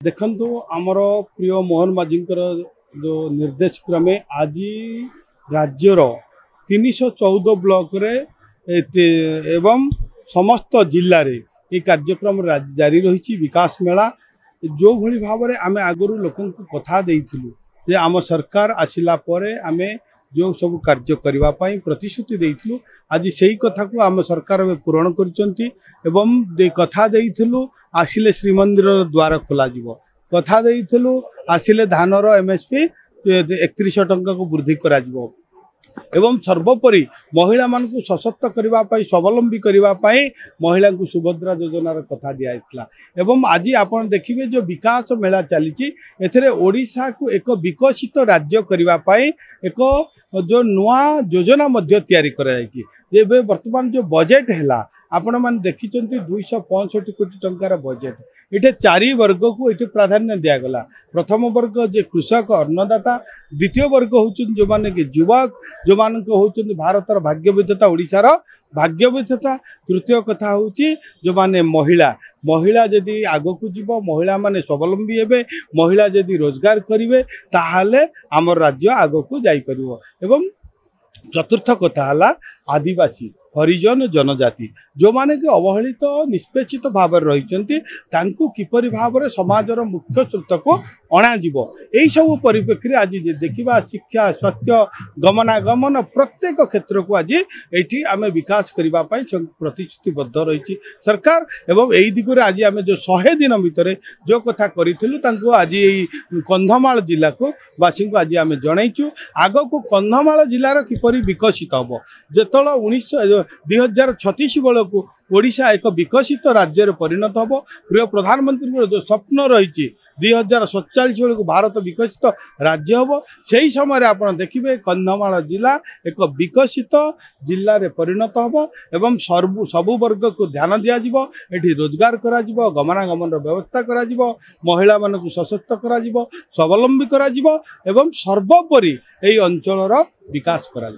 देखंतु आमर प्रिय मोहन माझी जो निर्देश क्रमे आज राज्यर 314 ब्लॉक रे एवं समस्त जिले रे ये कार्यक्रम जारी रही विकास मेला जो भली भाव में आम आगु लोक कथा देइथिलु जे आम सरकार आसिला परे आमे जो सब कार्य करने प्रतिश्रुति देइथिलु आज सही कथा को आम सरकार पूरण करिसंती एवं कथा देइथिलु आसिले श्रीमंदिर द्वार खोल कथा देइथिलु आसिले धानर एमएसपी 3100 टंका को वृद्धि करा जिवो एवं सर्वोपरि महिला मान को सशक्त करने स्वावलंबी करने महिला को सुभद्रा योजनार कथा दिया एवं आज आप देखिए जो विकास मेला चली ओडिशा को एक विकसित राज्य करने एक जो नुआ योजना तैयारी कर वर्तमान जो बजेट है आपण मैंने देखी 265 कोटी टंकार बजेट ये 4 वर्ग को ये प्राधान्य दिगला। प्रथम वर्ग जे कृषक अन्नदाता, द्वितीय वर्ग होचन जो माने कि युवक जो मान होचन भारतर भाग्य विधाता ओडिशार भाग्य विधाता, तृतीय कथा होची जो माने महिला महिला जदि आग को जीव महिला माने स्वावलंबी हेबे महिला जदि रोजगार करिवे ताहाले आमर राज्य आग को जाई परिवो। एवं चतुर्थ कथा हला आदिवासी हरिजन जनजाति जो माने कि अवहेलित निष्पेषित भाव रही किपरि भाव में समाजर मुख्य स्रोत को अणाजिव यही सब परिप्रेक्षी आज देखा शिक्षा स्वास्थ्य गमनागमन प्रत्येक क्षेत्र को आज ये आम विकास करने प्रतिश्रुतिबद्ध रही सरकार एवं यही दिगरे आज आम जो 100 दिन भितर जो कथा करूँ आज कंधमाल जिला को बासी को आज आम जनईचु आग को कंधमाल जिलार किपरि विकसित हम जो 2036 बेलू ओडिशा एक विकसित राज्य परिणत हम प्रिय प्रधानमंत्री जो स्वप्न रही 2047 बेलू भारत विकसित राज्य हम से समय आप देखिए कंधमाल जिला एक विकसित जिले में परिणत हम एवं सबु वर्ग को ध्यान दिज्व ये रोजगार करा गमनागमन व्यवस्था करा महिला मान को सशक्त करा स्वावलंबी करा एवं सर्वोपरि यही अंचल विकास करा।